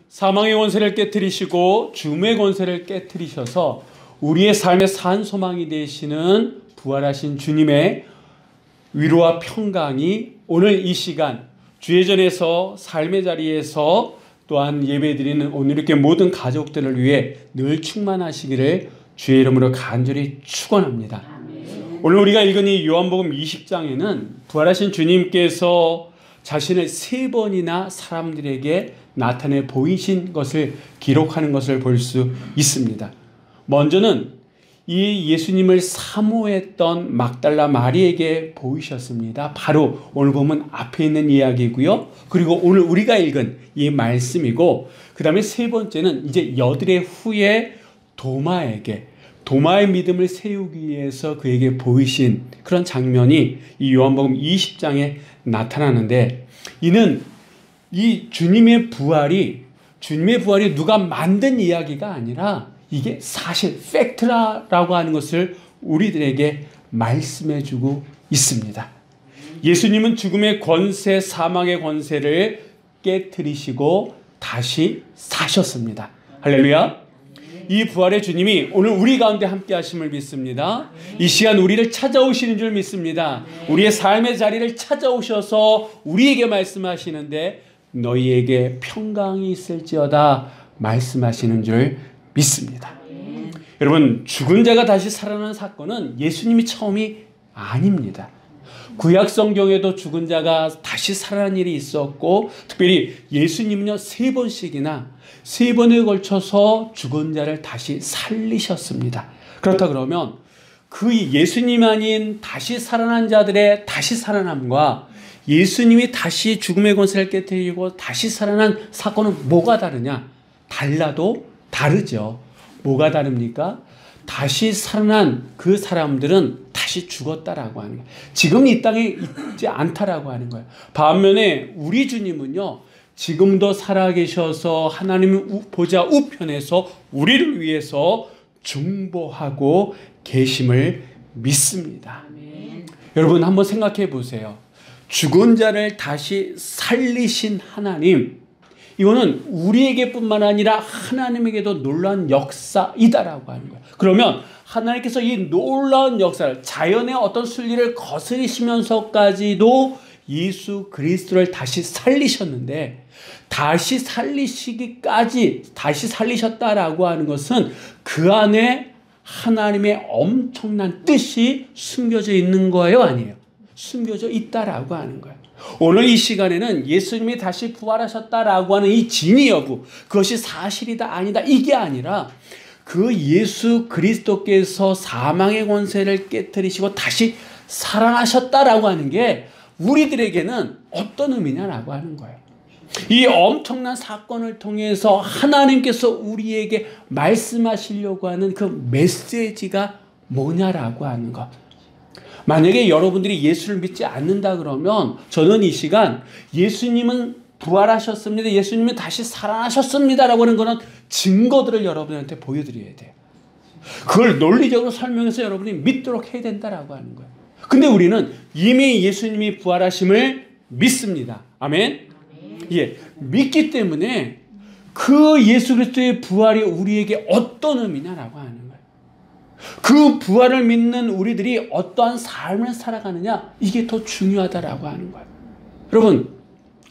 사망의 권세를 깨뜨리시고 죽음의 권세를 깨뜨리셔서 우리의 삶의 산 소망이 되시는 부활하신 주님의 위로와 평강이 오늘 이 시간 주예전에서 삶의 자리에서 또한 예배드리는 오늘 이렇게 모든 가족들을 위해 늘 충만하시기를 주의 이름으로 간절히 축원합니다. 오늘 우리가 읽은 이 요한복음 20장에는 부활하신 주님께서 자신을 3번이나 사람들에게 나타내 보이신 것을 기록하는 것을 볼 수 있습니다. 먼저는 이 예수님을 사모했던 막달라 마리에게 보이셨습니다. 바로 오늘 보면 앞에 있는 이야기고요. 그리고 오늘 우리가 읽은 이 말씀이고, 그 다음에 3번째는 이제 여드레 후에 도마의 믿음을 세우기 위해서 그에게 보이신 그런 장면이 이 요한복음 20장에 나타나는데, 이는 이 주님의 부활이 누가 만든 이야기가 아니라 이게 사실 팩트라고 하는 것을 우리들에게 말씀해주고 있습니다. 예수님은 죽음의 권세, 사망의 권세를 깨뜨리시고 다시 사셨습니다. 할렐루야. 이 부활의 주님이 오늘 우리 가운데 함께 하심을 믿습니다. 이 시간 우리를 찾아오시는 줄 믿습니다. 우리의 삶의 자리를 찾아오셔서 우리에게 말씀하시는데 너희에게 평강이 있을지어다 말씀하시는 줄 믿습니다. 여러분, 죽은 자가 다시 살아나는 사건은 예수님이 처음이 아닙니다. 구약 성경에도 죽은 자가 다시 살아난 일이 있었고, 특별히 예수님은요 3번에 걸쳐서 죽은 자를 다시 살리셨습니다. 그렇다 그러면 그 예수님 아닌 다시 살아난 자들의 다시 살아남과 예수님이 다시 죽음의 권세를 깨뜨리고 다시 살아난 사건은 뭐가 다르냐? 달라도 다르죠. 뭐가 다릅니까? 다시 살아난 그 사람들은 다시 죽었다라고 하는 거예요. 지금 이 땅에 있지 않다라고 하는 거예요. 반면에 우리 주님은요, 지금도 살아계셔서 하나님 보좌 우편에서 우리를 위해서 중보하고 계심을 믿습니다. 여러분 한번 생각해 보세요. 죽은 자를 다시 살리신 하나님, 이거는 우리에게뿐만 아니라 하나님에게도 놀라운 역사이다라고 하는 거예요. 그러면 하나님께서 이 놀라운 역사를, 자연의 어떤 순리를 거스리시면서까지도 예수 그리스도를 다시 살리셨는데, 다시 살리셨다라고 하는 것은 그 안에 하나님의 엄청난 뜻이 숨겨져 있는 거예요, 아니에요? 숨겨져 있다라고 하는 거예요. 오늘 이 시간에는 예수님이 다시 부활하셨다라고 하는 이 진위 여부, 그것이 사실이다 아니다 이게 아니라 그 예수 그리스도께서 사망의 권세를 깨뜨리시고 다시 살아나셨다라고 하는 게 우리들에게는 어떤 의미냐라고 하는 거예요. 이 엄청난 사건을 통해서 하나님께서 우리에게 말씀하시려고 하는 그 메시지가 뭐냐라고 하는 것. 만약에 여러분들이 예수를 믿지 않는다 그러면 저는 이 시간 예수님은 부활하셨습니다, 예수님은 다시 살아나셨습니다라고 하는 거는 증거들을 여러분한테 보여드려야 돼요. 그걸 논리적으로 설명해서 여러분이 믿도록 해야 된다라고 하는 거예요. 근데 우리는 이미 예수님이 부활하심을 믿습니다. 아멘? 예, 믿기 때문에 그 예수 그리스도의 부활이 우리에게 어떤 의미냐라고 하는 거예요. 그 부활을 믿는 우리들이 어떠한 삶을 살아가느냐, 이게 더 중요하다라고 하는 거예요. 여러분,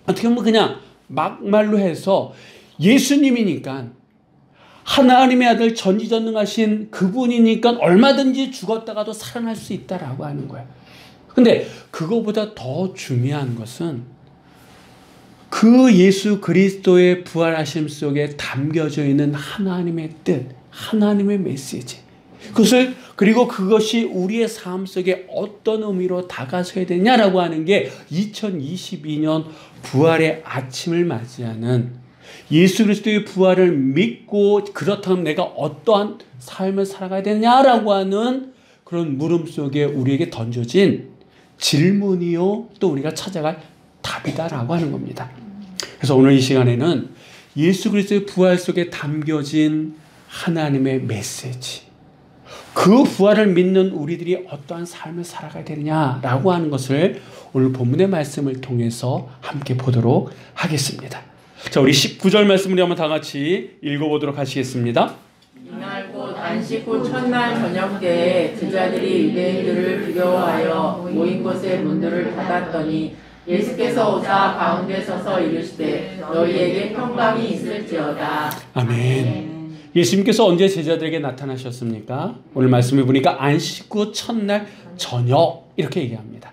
어떻게 보면 그냥 막말로 해서 예수님이니까, 하나님의 아들 전지전능하신 그분이니까 얼마든지 죽었다가도 살아날 수 있다라고 하는 거예요. 근데 그거보다 더 중요한 것은 그 예수 그리스도의 부활하심 속에 담겨져 있는 하나님의 뜻, 하나님의 메시지, 그리고 그것이 우리의 삶 속에 어떤 의미로 다가서야 되냐라고 하는 게 2022년 부활의 아침을 맞이하는, 예수 그리스도의 부활을 믿고 그렇다면 내가 어떠한 삶을 살아가야 되냐라고 하는 그런 물음 속에 우리에게 던져진 질문이요, 또 우리가 찾아갈 답이다라고 하는 겁니다. 그래서 오늘 이 시간에는 예수 그리스도의 부활 속에 담겨진 하나님의 메시지, 그 부활을 믿는 우리들이 어떠한 삶을 살아가야 되느냐라고 하는 것을 오늘 본문의 말씀을 통해서 함께 보도록 하겠습니다. 자, 우리 19절 말씀을 한번 다 같이 읽어보도록 하시겠습니다. 이날 곧 안식 후 첫날 저녁 때에 제자들이 유대인들을 두려워하여 모인 곳의 문들을 닫았더니 예수께서 오사 가운데 서서 이르시되 너희에게 평강이 있을지어다. 아멘. 예수님께서 언제 제자들에게 나타나셨습니까? 오늘 말씀을 보니까 안식 후 첫날 저녁 이렇게 얘기합니다.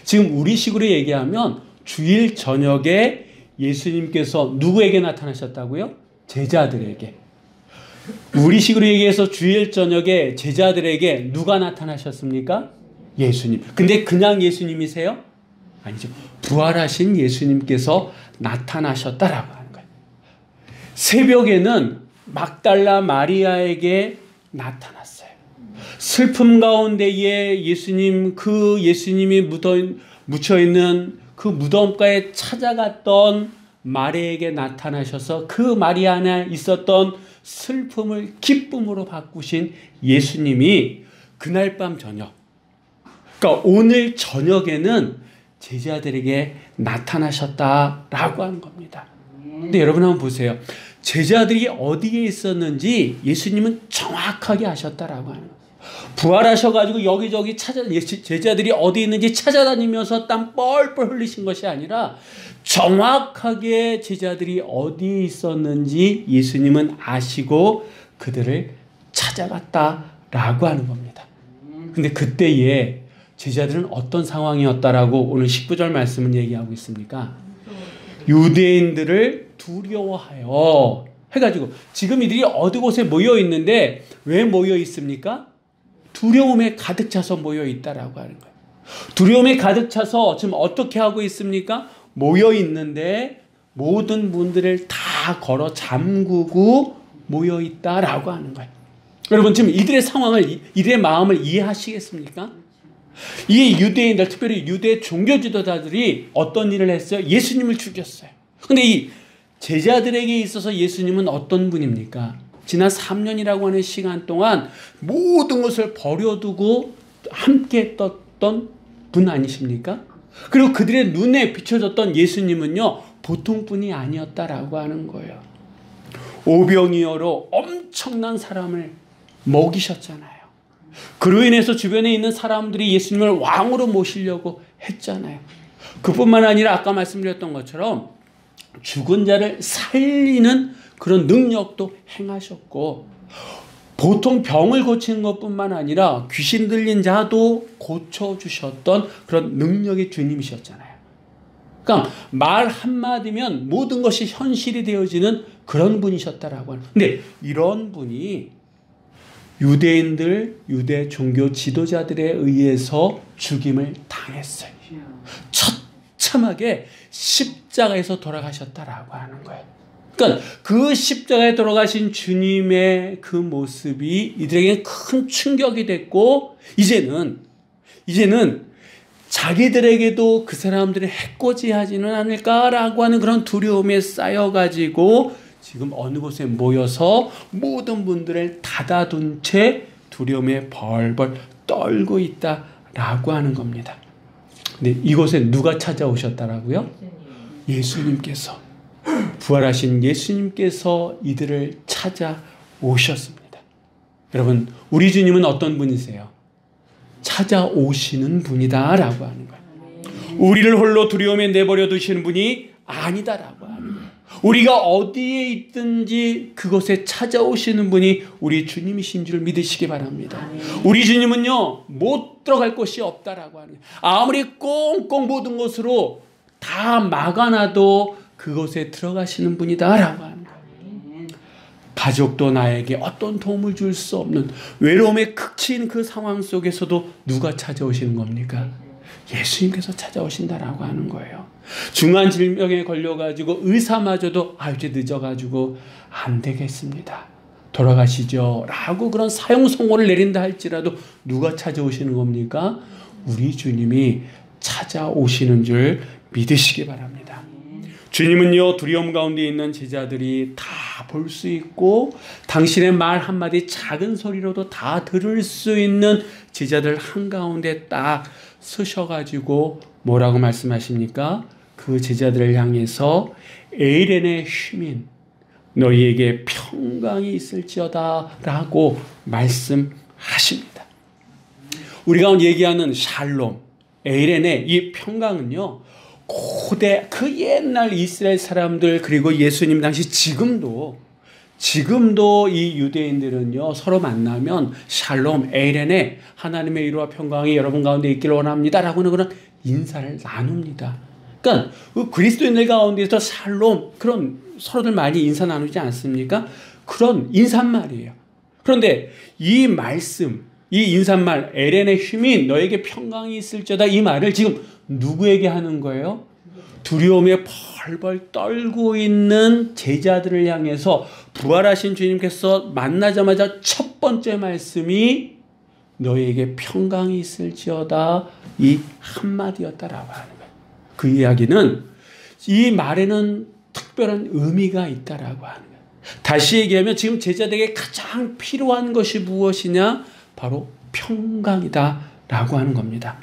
지금 우리식으로 얘기하면 주일 저녁에 예수님께서 누구에게 나타나셨다고요? 제자들에게. 우리식으로 얘기해서 주일 저녁에 제자들에게 누가 나타나셨습니까? 예수님. 근데 그냥 예수님이세요? 아니죠. 부활하신 예수님께서 나타나셨다라고 하는 거예요. 새벽에는 막달라 마리아에게 나타났어요. 슬픔 가운데에 예수님이 묻혀있는 그 무덤가에 찾아갔던 마리아에게 나타나셔서 그 마리아 안에 있었던 슬픔을 기쁨으로 바꾸신 예수님이 그날 밤 저녁, 그러니까 오늘 저녁에는 제자들에게 나타나셨다라고 하는 겁니다. 근데 여러분 한번 보세요. 제자들이 어디에 있었는지 예수님은 정확하게 아셨다라고 하는 거예요. 부활하셔가지고 여기저기 제자들이 어디 있는지 찾아다니면서 땀 뻘뻘 흘리신 것이 아니라 정확하게 제자들이 어디에 있었는지 예수님은 아시고 그들을 찾아갔다라고 하는 겁니다. 근데 그때에 제자들은 어떤 상황이었다라고 오늘 19절 말씀은 얘기하고 있습니까? 유대인들을 두려워하여 해가지고 지금 이들이 어느 곳에 모여 있는데 왜 모여 있습니까? 두려움에 가득 차서 모여 있다라고 하는 거예요. 두려움에 가득 차서 지금 어떻게 하고 있습니까? 모여 있는데 모든 문들을 다 걸어 잠그고 모여 있다라고 하는 거예요. 여러분 지금 이들의 상황을, 이들의 마음을 이해하시겠습니까? 이 유대인들, 특별히 유대 종교 지도자들이 어떤 일을 했어요? 예수님을 죽였어요. 근데 이 제자들에게 있어서 예수님은 어떤 분입니까? 지난 3년이라고 하는 시간 동안 모든 것을 버려두고 함께 떴던 분 아니십니까? 그리고 그들의 눈에 비춰졌던 예수님은요, 보통 분이 아니었다라고 하는 거예요. 오병이어로 엄청난 사람을 먹이셨잖아요. 그로 인해서 주변에 있는 사람들이 예수님을 왕으로 모시려고 했잖아요. 그뿐만 아니라 아까 말씀드렸던 것처럼 죽은 자를 살리는 그런 능력도 행하셨고, 보통 병을 고치는 것뿐만 아니라 귀신 들린 자도 고쳐주셨던 그런 능력의 주님이셨잖아요. 그러니까 말 한마디면 모든 것이 현실이 되어지는 그런 분이셨다라고 하는. 근데 이런 분이 유대인들, 유대 종교 지도자들에 의해서 죽임을 당했어요. 처참하게 십자가에서 돌아가셨다라고 하는 거예요. 그러니까 그 십자가에 돌아가신 주님의 그 모습이 이들에게 큰 충격이 됐고, 이제는 자기들에게도 그 사람들이 해코지하지는 않을까라고 하는 그런 두려움에 쌓여가지고 지금 어느 곳에 모여서 모든 분들을 닫아둔 채 두려움에 벌벌 떨고 있다라고 하는 겁니다. 근데 이곳에 누가 찾아오셨다라고요? 예수님께서, 부활하신 예수님께서 이들을 찾아오셨습니다. 여러분, 우리 주님은 어떤 분이세요? 찾아오시는 분이다라고 하는 거예요. 우리를 홀로 두려움에 내버려 두시는 분이 아니다라고 하는 거예요. 우리가 어디에 있든지 그곳에 찾아오시는 분이 우리 주님이신 줄 믿으시기 바랍니다. 우리 주님은요, 못 들어갈 곳이 없다라고 하는 거예요. 아무리 꽁꽁 모든 곳으로 다 막아놔도 그곳에 들어가시는 분이다라고 하는 거예요. 가족도 나에게 어떤 도움을 줄 수 없는 외로움에 극치인 그 상황 속에서도 누가 찾아오시는 겁니까? 예수님께서 찾아오신다라고 하는 거예요. 중한 질병에 걸려가지고 의사마저도 이제 늦어가지고 안 되겠습니다, 돌아가시죠 라고 그런 사형선고를 내린다 할지라도 누가 찾아오시는 겁니까? 우리 주님이 찾아오시는 줄 믿으시기 바랍니다. 주님은요, 두려움 가운데 있는 제자들이 다 볼 수 있고 당신의 말 한마디 작은 소리로도 다 들을 수 있는 제자들 한가운데 딱 서셔가지고 뭐라고 말씀하십니까? 그 제자들을 향해서 에이렌의 휘민 너희에게 평강이 있을지어다 라고 말씀하십니다. 우리가 얘기하는 샬롬, 에이렌의 이 평강은요, 고대 그 옛날 이스라엘 사람들 그리고 예수님 당시 지금도 이 유대인들은요 서로 만나면 샬롬, 에이렌의 하나님의 위로와 평강이 여러분 가운데 있기를 원합니다 라고 하는 그런 인사를 나눕니다. 그러니까 그리스도인들 가운데서 샬롬 그런 서로들 많이 인사 나누지 않습니까? 그런 인사말이에요. 그런데 이 말씀, 이 인사말 에렌의 휘민 너에게 평강이 있을지어다 이 말을 지금 누구에게 하는 거예요? 두려움에 벌벌 떨고 있는 제자들을 향해서 부활하신 주님께서 만나자마자 첫 번째 말씀이 너에게 평강이 있을지어다 이 한마디였다라고 하는 거예요. 그 이야기는 이 말에는 특별한 의미가 있다라고 하는 거예요. 다시 얘기하면 지금 제자들에게 가장 필요한 것이 무엇이냐? 바로 평강이다라고 하는 겁니다.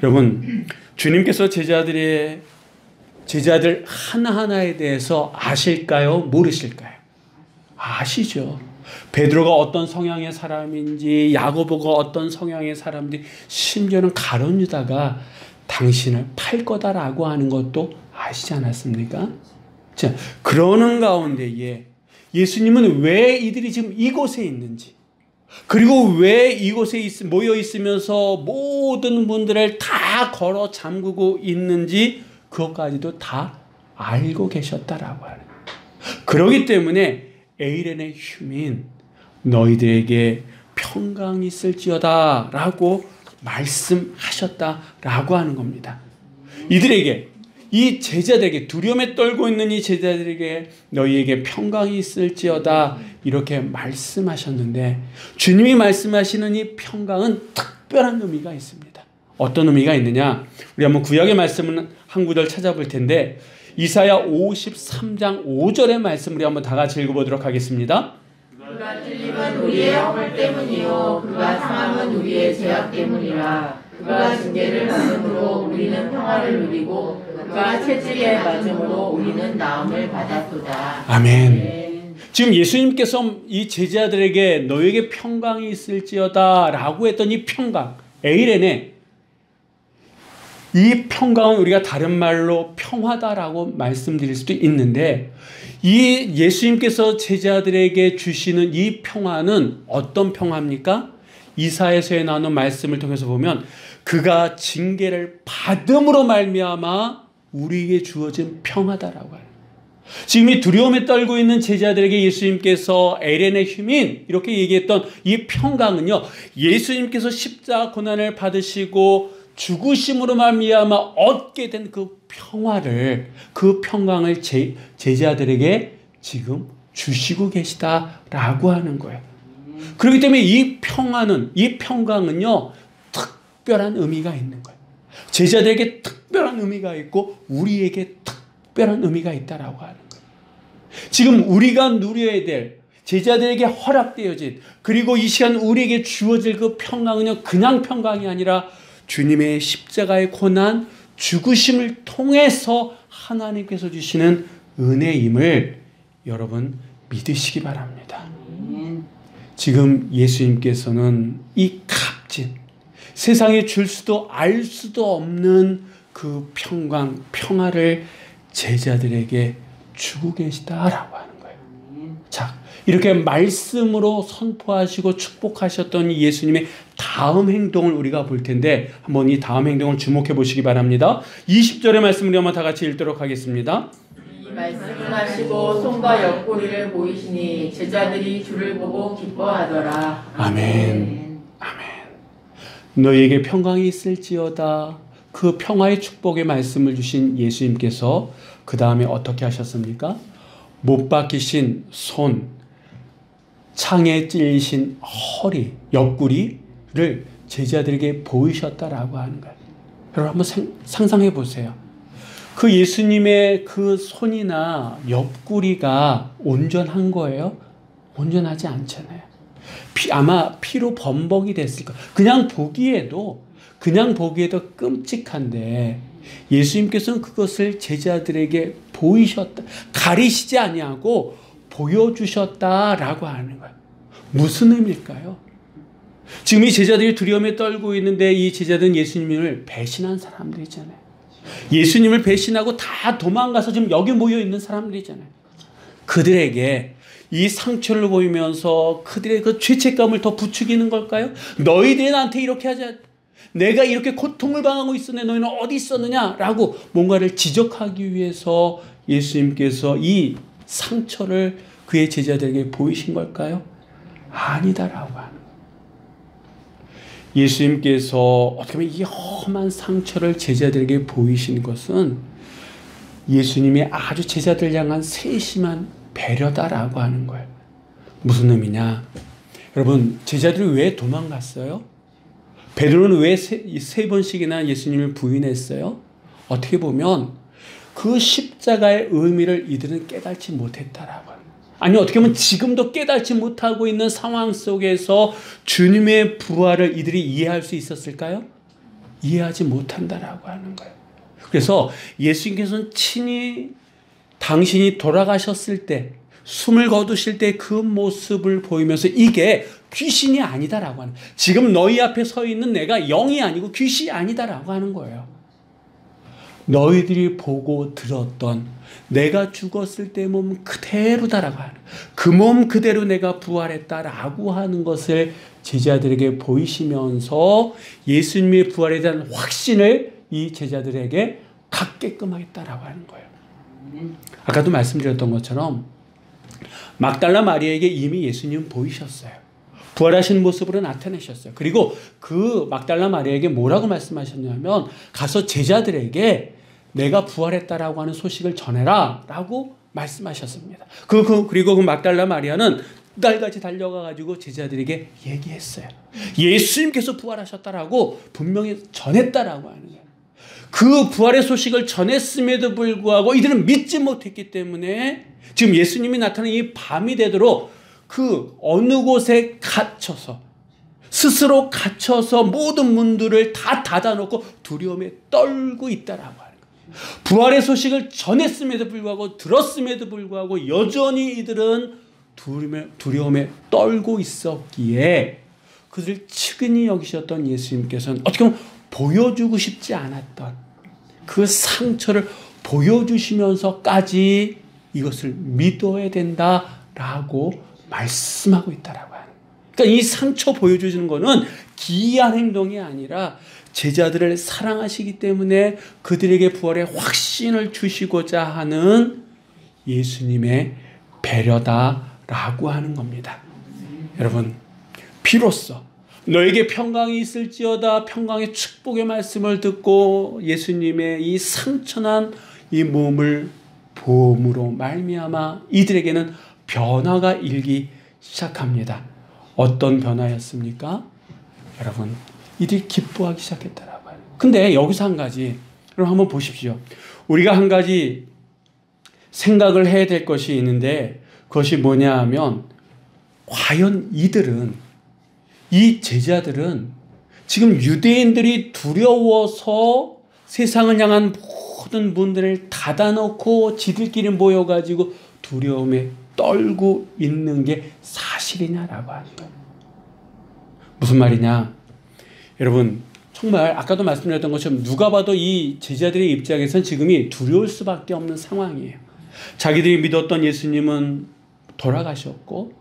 여러분, 주님께서 제자들 하나하나에 대해서 아실까요? 모르실까요? 아시죠. 베드로가 어떤 성향의 사람인지, 야고보가 어떤 성향의 사람인지, 심지어는 가룟 유다가 당신을 팔 거다라고 하는 것도 아시지 않았습니까? 자, 그러는 가운데에 예수님은 왜 이들이 지금 이곳에 있는지, 그리고 왜 이곳에 모여 있으면서 모든 문들을 다 걸어 잠그고 있는지 그것까지도 다 알고 계셨다라고 하는 거예요. 그렇기 때문에 에이렌의 휘민 너희들에게 평강이 있을지어다 라고 말씀하셨다라고 하는 겁니다. 이들에게, 이 제자들에게, 두려움에 떨고 있는 이 제자들에게 너희에게 평강이 있을지어다 이렇게 말씀하셨는데, 주님이 말씀하시는 이 평강은 특별한 의미가 있습니다. 어떤 의미가 있느냐? 우리 한번 구약의 말씀은 한 구절 찾아볼 텐데, 이사야 53장 5절의 말씀 우리 한번 다 같이 읽어보도록 하겠습니다. 그가 찔림은 우리의 허물 때문이요 그가 상함은 우리의 죄악 때문이라. 그가 징계를 받음으로 우리는 평화를 누리고 그가 채찍에 맞음으로 우리는 나음을 받았도다. 아멘. 지금 예수님께서 이 제자들에게 너에게 평강이 있을지어다 라고 했던 이 평강, 에이렌의 이 평강은 우리가 다른 말로 평화다라고 말씀드릴 수도 있는데, 이 예수님께서 제자들에게 주시는 이 평화는 어떤 평화입니까? 이사야서에 나오는 말씀을 통해서 보면 그가 징계를 받음으로 말미암아 우리에게 주어진 평화다라고 해요. 지금 이 두려움에 떨고 있는 제자들에게 예수님께서 에렌의 휘민 이렇게 얘기했던 이 평강은요, 예수님께서 십자가 고난을 받으시고 죽으심으로 말미암아 얻게 된 그 평화를, 그 평강을 제자들에게 지금 주시고 계시다라고 하는 거예요. 그렇기 때문에 이 평화는, 이 평강은요 특별한 의미가 있는 거예요. 제자들에게 특별한 의미가 있고 우리에게 특별한 의미가 있다라고 하는 거예요. 지금 우리가 누려야 될, 제자들에게 허락되어진, 그리고 이 시간 우리에게 주어질 그 평강은요 그냥 평강이 아니라 주님의 십자가의 고난, 죽으심을 통해서 하나님께서 주시는 은혜임을 여러분 믿으시기 바랍니다. 지금 예수님께서는 이 값진, 세상에 줄 수도 알 수도 없는 그 평강, 평화를 제자들에게 주고 계시다라고 하는 거예요. 자, 이렇게 말씀으로 선포하시고 축복하셨던 예수님의 다음 행동을 우리가 볼 텐데, 한번 이 다음 행동을 주목해 보시기 바랍니다. 20절의 말씀을 한번 다 같이 읽도록 하겠습니다. 이 말씀을 하시고 손과 옆구리를 보이시니 제자들이 주를 보고 기뻐하더라. 아멘. 아멘. 너희에게 평강이 있을지어다. 그 평화의 축복의 말씀을 주신 예수님께서 그 다음에 어떻게 하셨습니까? 못 박히신 손, 창에 찔리신 허리, 옆구리를 제자들에게 보이셨다라고 하는 거예요. 여러분 한번 상상해 보세요. 그 예수님의 그 손이나 옆구리가 온전한 거예요? 온전하지 않잖아요. 아마 피로 범벅이 됐을 거예요. 그냥 보기에도 끔찍한데 예수님께서는 그것을 제자들에게 보이셨다. 가리시지 아니하고 보여주셨다라고 하는 거예요. 무슨 의미일까요? 지금 이 제자들이 두려움에 떨고 있는데 이 제자들은 예수님을 배신한 사람들이잖아요. 예수님을 배신하고 다 도망가서 지금 여기 모여 있는 사람들이잖아요. 그들에게 이 상처를 보이면서 그들의 그 죄책감을 더 부추기는 걸까요? 너희들이 나한테 이렇게 하자. 내가 이렇게 고통을 당하고 있었는데 너희는 어디 있었느냐라고 뭔가를 지적하기 위해서 예수님께서 이 상처를 그의 제자들에게 보이신 걸까요? 아니다라고 하는 거예요. 예수님께서 어떻게 보면 이 험한 상처를 제자들에게 보이신 것은 예수님의 아주 제자들 향한 세심한 배려다라고 하는 거예요. 무슨 의미냐? 여러분, 제자들이 왜 도망갔어요? 베드로는 왜 세 번씩이나 예수님을 부인했어요? 어떻게 보면 그 십자가의 의미를 이들은 깨닫지 못했다라고 합니다. 아니, 어떻게 보면 지금도 깨닫지 못하고 있는 상황 속에서 주님의 부활을 이들이 이해할 수 있었을까요? 이해하지 못한다라고 하는 거예요. 그래서 예수님께서는 친히 당신이 돌아가셨을 때, 숨을 거두실 때 그 모습을 보이면서 이게 귀신이 아니다라고 하는, 지금 너희 앞에 서 있는 내가 영이 아니고 귀신이 아니다라고 하는 거예요. 너희들이 보고 들었던 내가 죽었을 때 몸 그대로다라고 하는, 그 몸 그대로 내가 부활했다라고 하는 것을 제자들에게 보이시면서 예수님의 부활에 대한 확신을 이 제자들에게 갖게끔 하겠다라고 하는 거예요. 아까도 말씀드렸던 것처럼 막달라 마리아에게 이미 예수님은 보이셨어요. 부활하신 모습으로 나타내셨어요. 그리고 그 막달라 마리아에게 뭐라고 말씀하셨냐면, 가서 제자들에게 내가 부활했다라고 하는 소식을 전해라 라고 말씀하셨습니다. 그리고 그 막달라 마리아는 날같이 달려가가지고 제자들에게 얘기했어요. 예수님께서 부활하셨다라고 분명히 전했다라고 하는 거예요. 그 부활의 소식을 전했음에도 불구하고 이들은 믿지 못했기 때문에 지금 예수님이 나타난 이 밤이 되도록 그 어느 곳에 갇혀서, 스스로 갇혀서 모든 문들을 다 닫아놓고 두려움에 떨고 있다라고 하는 거예요. 부활의 소식을 전했음에도 불구하고, 들었음에도 불구하고 여전히 이들은 두려움에 떨고 있었기에 그들을 측은히 여기셨던 예수님께서는 어떻게 보면 보여주고 싶지 않았던 그 상처를 보여주시면서까지 이것을 믿어야 된다라고 말씀하고 있다라고 하는. 그러니까 이 상처 보여주시는 거는 기이한 행동이 아니라 제자들을 사랑하시기 때문에 그들에게 부활의 확신을 주시고자 하는 예수님의 배려다라고 하는 겁니다. 여러분, 비로소 너에게 평강이 있을지어다 평강의 축복의 말씀을 듣고 예수님의 이 상처난 이 몸을 보험으로 말미암아 이들에게는 변화가 일기 시작합니다. 어떤 변화였습니까? 여러분, 이들이 기뻐하기 시작했다라고 해요. 근데 여기서 한 가지, 여러분 한번 보십시오. 우리가 한 가지 생각을 해야 될 것이 있는데, 그것이 뭐냐 하면, 과연 이 제자들은 지금 유대인들이 두려워서 세상을 향한 모든 문들을 닫아놓고 지들끼리 모여가지고 두려움에 떨고 있는 게 사실이냐라고 하죠. 무슨 말이냐? 여러분, 정말 아까도 말씀드렸던 것처럼 누가 봐도 이 제자들의 입장에선 지금이 두려울 수밖에 없는 상황이에요. 자기들이 믿었던 예수님은 돌아가셨고,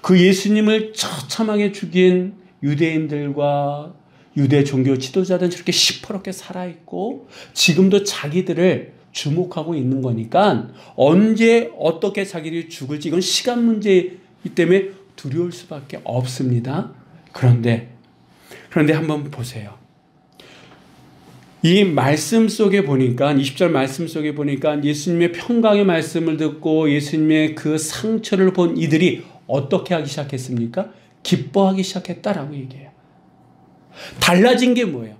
그 예수님을 처참하게 죽인 유대인들과 유대 종교 지도자들은 저렇게 시퍼렇게 살아있고 지금도 자기들을 주목하고 있는 거니까 언제 어떻게 자기들이 죽을지 이건 시간 문제이기 때문에 두려울 수밖에 없습니다. 그런데 한번 보세요. 이 말씀 속에 보니까, 20절 말씀 속에 보니까 예수님의 평강의 말씀을 듣고 예수님의 그 상처를 본 이들이 어떻게 하기 시작했습니까? 기뻐하기 시작했다라고 얘기해요. 달라진 게 뭐예요?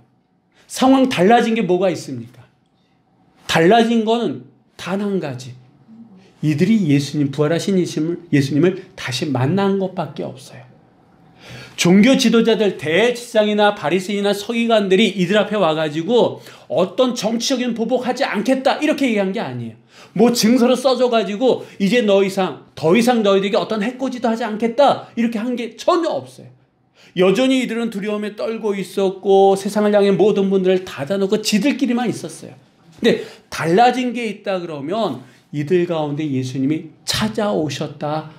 상황 달라진 게 뭐가 있습니까? 달라진 거는 단 한 가지. 이들이 부활하신 예수님을 다시 만난 것밖에 없어요. 종교 지도자들, 대제사장이나 바리새인이나 서기관들이 이들 앞에 와가지고 어떤 정치적인 보복하지 않겠다 이렇게 얘기한 게 아니에요. 뭐 증서를 써줘가지고 이제 더 이상 너희들에게 어떤 해코지도 하지 않겠다 이렇게 한 게 전혀 없어요. 여전히 이들은 두려움에 떨고 있었고 세상을 향해 모든 분들을 닫아놓고 지들끼리만 있었어요. 근데 달라진 게 있다 그러면 이들 가운데 예수님이 찾아오셨다라고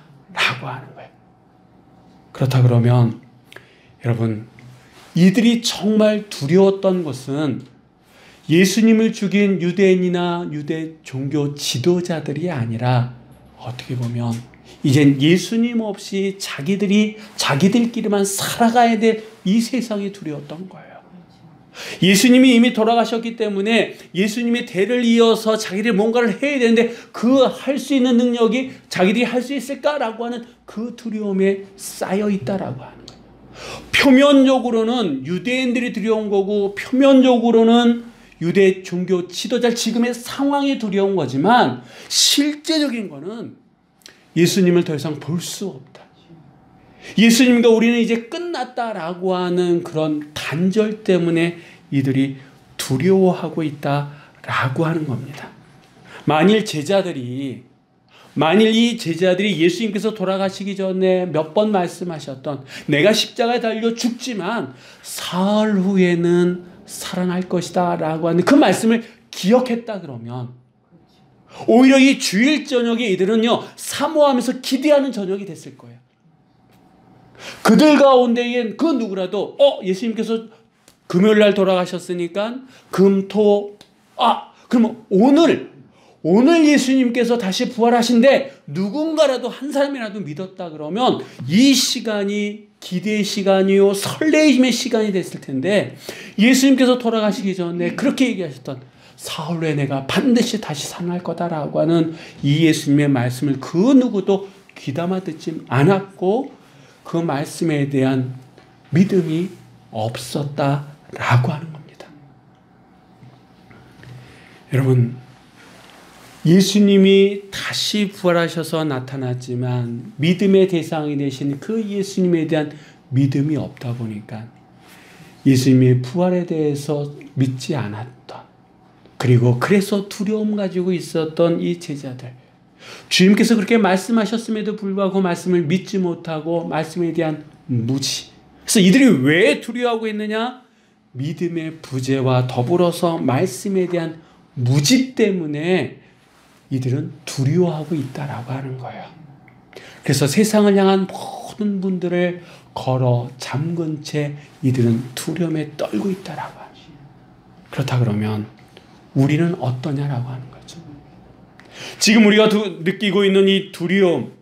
하는 거예요. 그렇다 그러면 여러분, 이들이 정말 두려웠던 것은 예수님을 죽인 유대인이나 유대 종교 지도자들이 아니라 어떻게 보면 이젠 예수님 없이 자기들끼리만 살아가야 될 이 세상이 두려웠던 거예요. 예수님이 이미 돌아가셨기 때문에 예수님의 대를 이어서 자기들이 뭔가를 해야 되는데 그 할 수 있는 능력이 자기들이 할 수 있을까라고 하는 그 두려움에 쌓여 있다라고 하는 거예요. 표면적으로는 유대인들이 두려운 거고 표면적으로는 유대 종교 지도자 지금의 상황이 두려운 거지만 실제적인 거는 예수님을 더 이상 볼 수 없다. 예수님과 우리는 이제 끝났다라고 하는 그런 단절 때문에 이들이 두려워하고 있다라고 하는 겁니다. 만일 이 제자들이 예수님께서 돌아가시기 전에 몇 번 말씀하셨던 내가 십자가에 달려 죽지만 사흘 후에는 살아날 것이다 라고 하는 그 말씀을 기억했다 그러면 오히려 이 주일 저녁에 이들은요 사모하면서 기대하는 저녁이 됐을 거예요. 그들 가운데엔 그 누구라도 예수님께서 금요일날 돌아가셨으니까 그러면 오늘 예수님께서 다시 부활하신데 누군가라도 한 사람이라도 믿었다 그러면 이 시간이 기대의 시간이요 설레임의 시간이 됐을 텐데 예수님께서 돌아가시기 전에 그렇게 얘기하셨던 사흘 후에 내가 반드시 다시 살아날 거다라고 하는 이 예수님의 말씀을 그 누구도 귀담아 듣지 않았고 그 말씀에 대한 믿음이 없었다라고 하는 겁니다. 여러분, 예수님이 다시 부활하셔서 나타났지만 믿음의 대상이 되신 그 예수님에 대한 믿음이 없다 보니까 예수님의 부활에 대해서 믿지 않았던 그리고 그래서 두려움 가지고 있었던 이 제자들, 주님께서 그렇게 말씀하셨음에도 불구하고 말씀을 믿지 못하고 말씀에 대한 무지. 그래서 이들이 왜 두려워하고 있느냐? 믿음의 부재와 더불어서 말씀에 대한 무지 때문에 이들은 두려워하고 있다라고 하는 거예요. 그래서 세상을 향한 모든 분들을 걸어 잠근 채 이들은 두려움에 떨고 있다라고 하죠. 그렇다 그러면 우리는 어떠냐라고 하는 거죠. 지금 우리가 느끼고 있는 이 두려움,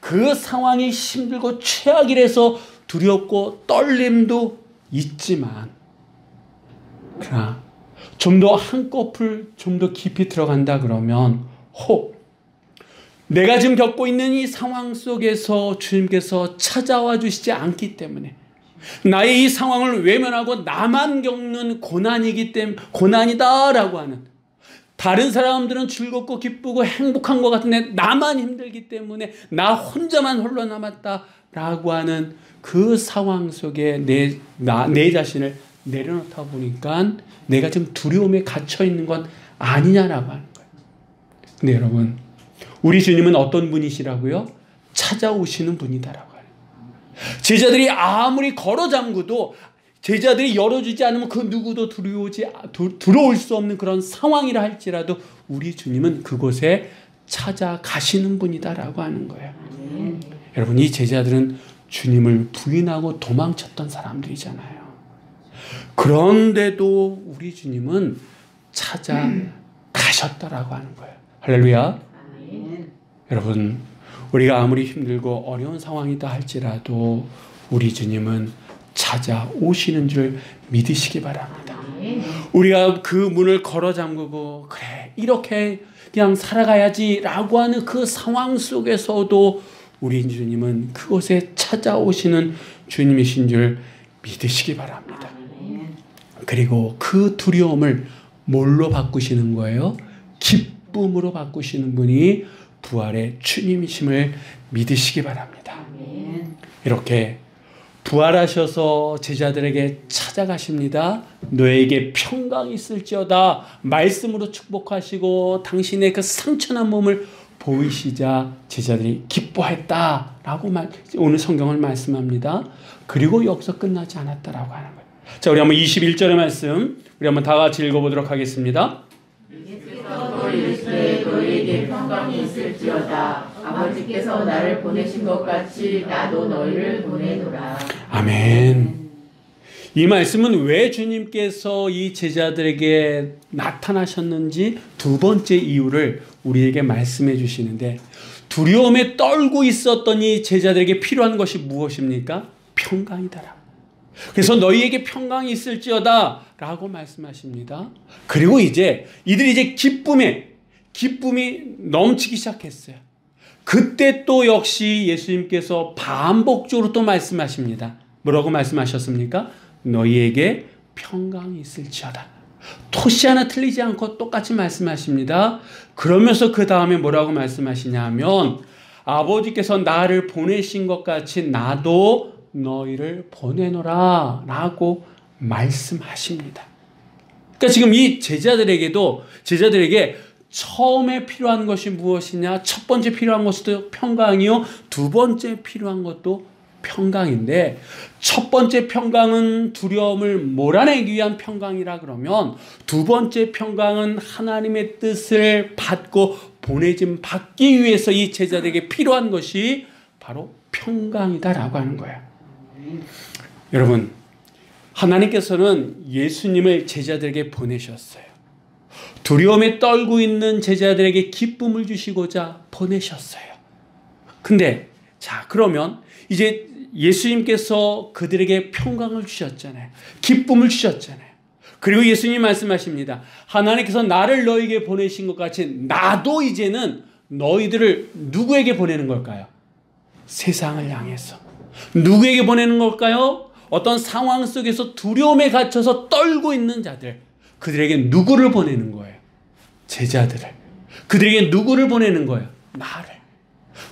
그 상황이 힘들고 최악이라서 두렵고 떨림도 있지만 그러나 좀 더 한꺼풀 좀 더 깊이 들어간다 그러면 내가 지금 겪고 있는 이 상황 속에서 주님께서 찾아와 주시지 않기 때문에 나의 이 상황을 외면하고 나만 겪는 고난이다라고 하는, 다른 사람들은 즐겁고 기쁘고 행복한 것 같은데 나만 힘들기 때문에 나 혼자만 홀로 남았다라고 하는 그 상황 속에 내 자신을 내려놓다 보니까 내가 지금 두려움에 갇혀 있는 건 아니냐라고 하는 거예요. 근데 여러분, 우리 주님은 어떤 분이시라고요? 찾아오시는 분이다라고 해요. 제자들이 아무리 걸어 잠그도 제자들이 열어주지 않으면 그 누구도 들어올 수 없는 그런 상황이라 할지라도 우리 주님은 그곳에 찾아가시는 분이다라고 하는 거예요. 여러분, 이 제자들은 주님을 부인하고 도망쳤던 사람들이잖아요. 그런데도 우리 주님은 찾아가셨다라고 하는 거예요. 할렐루야. 여러분, 우리가 아무리 힘들고 어려운 상황이다 할지라도 우리 주님은 찾아오시는 줄 믿으시기 바랍니다. 우리가 그 문을 걸어 잠그고 그래 이렇게 그냥 살아가야지 라고 하는 그 상황 속에서도 우리 주님은 그곳에 찾아오시는 주님이신 줄 믿으시기 바랍니다. 그리고 그 두려움을 뭘로 바꾸시는 거예요? 기쁨으로 바꾸시는 분이 부활의 주님이심을 믿으시기 바랍니다. 이렇게 부활하셔서 제자들에게 찾아가십니다. 너에게 평강이 있을지어다 말씀으로 축복하시고 당신의 그 상처난 몸을 보이시자 제자들이 기뻐했다라고 오늘 성경을 말씀합니다. 그리고 여기서 끝나지 않았다라고 하는 거예요. 자, 우리 한번 21절의 말씀 우리 한번 다 같이 읽어보도록 하겠습니다. 예수께서 이르시되 너희에게 평강이 있을지어다. 아버지께서 나를 보내신 것 같이 나도 너희를 보내노라. 아멘. 이 말씀은 왜 주님께서 이 제자들에게 나타나셨는지 두 번째 이유를 우리에게 말씀해 주시는데, 두려움에 떨고 있었던 이 제자들에게 필요한 것이 무엇입니까? 평강이다라. 그래서 너희에게 평강이 있을지어다 라고 말씀하십니다. 그리고 이들이 기쁨이 넘치기 시작했어요. 그때 또 역시 예수님께서 반복적으로 또 말씀하십니다. 뭐라고 말씀하셨습니까? 너희에게 평강이 있을지어다. 토시 하나 틀리지 않고 똑같이 말씀하십니다. 그러면서 그 다음에 뭐라고 말씀하시냐면, 아버지께서 나를 보내신 것 같이 나도 너희를 보내노라 라고 말씀하십니다. 그러니까 지금 이 제자들에게 처음에 필요한 것이 무엇이냐? 첫 번째 필요한 것도 평강이요, 두 번째 필요한 것도 평강인데, 첫 번째 평강은 두려움을 몰아내기 위한 평강이라 그러면, 두 번째 평강은 하나님의 뜻을 받고 보내짐 받기 위해서 이 제자들에게 필요한 것이 바로 평강이다라고 하는 거예요. 여러분, 하나님께서는 예수님을 제자들에게 보내셨어요. 두려움에 떨고 있는 제자들에게 기쁨을 주시고자 보내셨어요. 근데 그러면 이제 예수님께서 그들에게 평강을 주셨잖아요. 기쁨을 주셨잖아요. 그리고 예수님 말씀하십니다. 하나님께서 나를 너에게 보내신 것 같이 나도 이제는 너희들을 누구에게 보내는 걸까요? 세상을 향해서. 누구에게 보내는 걸까요? 어떤 상황 속에서 두려움에 갇혀서 떨고 있는 자들, 그들에게 누구를 보내는 거예요? 제자들을. 그들에게 누구를 보내는 거예요? 나를.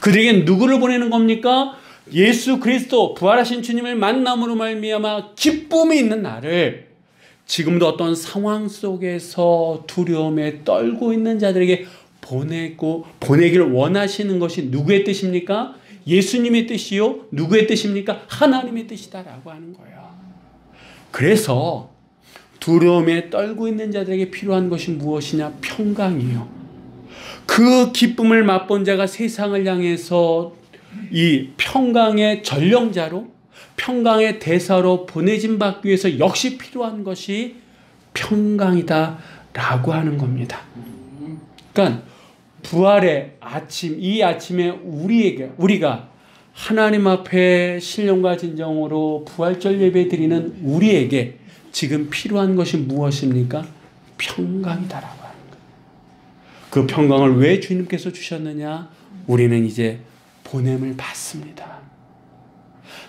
그들에게 누구를 보내는 겁니까? 예수 그리스도 부활하신 주님을 만남으로 말미암아 기쁨이 있는 나를 지금도 어떤 상황 속에서 두려움에 떨고 있는 자들에게 보내기를 원하시는 것이 누구의 뜻입니까? 예수님의 뜻이요? 누구의 뜻입니까? 하나님의 뜻이다라고 하는 거예요. 그래서 두려움에 떨고 있는 자들에게 필요한 것이 무엇이냐? 평강이에요. 그 기쁨을 맛본 자가 세상을 향해서 이 평강의 전령자로, 평강의 대사로 보내짐 받기 위해서 역시 필요한 것이 평강이다라고 하는 겁니다. 그러니까 부활의 아침, 이 아침에 우리가 하나님 앞에 신령과 진정으로 부활절 예배 드리는 우리에게 지금 필요한 것이 무엇입니까? 평강이다라고 하는 거예요. 그 평강을 왜 주님께서 주셨느냐? 우리는 이제 보냄을 받습니다.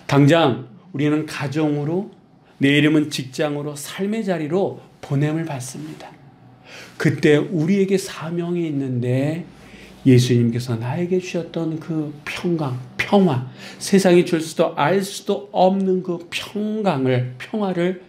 당장 우리는 가정으로, 내일이면 직장으로, 삶의 자리로 보냄을 받습니다. 그때 우리에게 사명이 있는데, 예수님께서 나에게 주셨던 그 평강, 평화, 세상이 줄 수도 알 수도 없는 그 평화를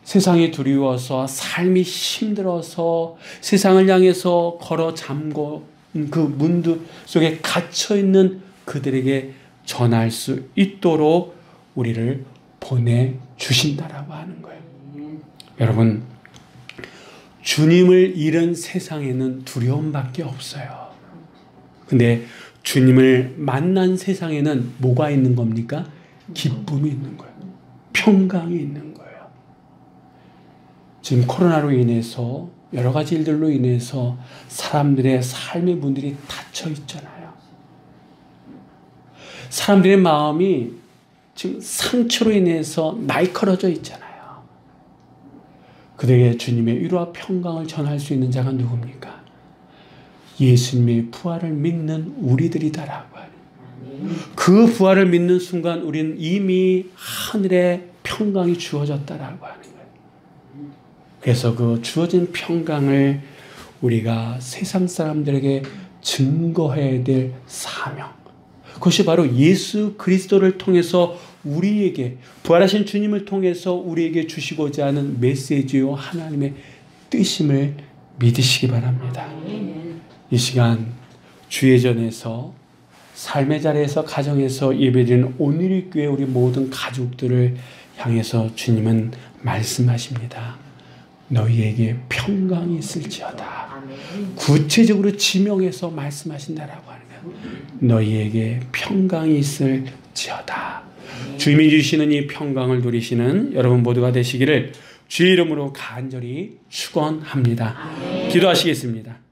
세상이 두려워서, 삶이 힘들어서 세상을 향해서 걸어 잠고 그 문들 속에 갇혀있는 그들에게 전할 수 있도록 우리를 보내주신다라고 하는 거예요. 여러분, 주님을 잃은 세상에는 두려움밖에 없어요. 근데 주님을 만난 세상에는 뭐가 있는 겁니까? 기쁨이 있는 거예요. 평강이 있는 거예요. 지금 코로나로 인해서, 여러 가지 일들로 인해서 사람들의 삶의 문들이 닫혀 있잖아요. 사람들의 마음이 지금 상처로 인해서 날카로워져 있잖아요. 그들에게 주님의 위로와 평강을 전할 수 있는 자가 누굽니까? 예수님의 부활을 믿는 우리들이다라고 하는. 그 부활을 믿는 순간 우리는 이미 하늘의 평강이 주어졌다라고 하는 거예요. 그래서 그 주어진 평강을 우리가 세상 사람들에게 증거해야 될 사명, 그것이 바로 예수 그리스도를 통해서 우리에게 부활하신 주님을 통해서 우리에게 주시고자 하는 메시지요 하나님의 뜻임을 믿으시기 바랍니다. 이 시간 주의 전에서 삶의 자리에서 가정에서 예배드리는 오늘의 교회 우리 모든 가족들을 향해서 주님은 말씀하십니다. 너희에게 평강이 있을지어다. 구체적으로 지명해서 말씀하신다라고 하는 거예요. 너희에게 평강이 있을지어다. 주님이 주시는 이 평강을 누리시는 여러분 모두가 되시기를 주의 이름으로 간절히 축원합니다. 기도하시겠습니다.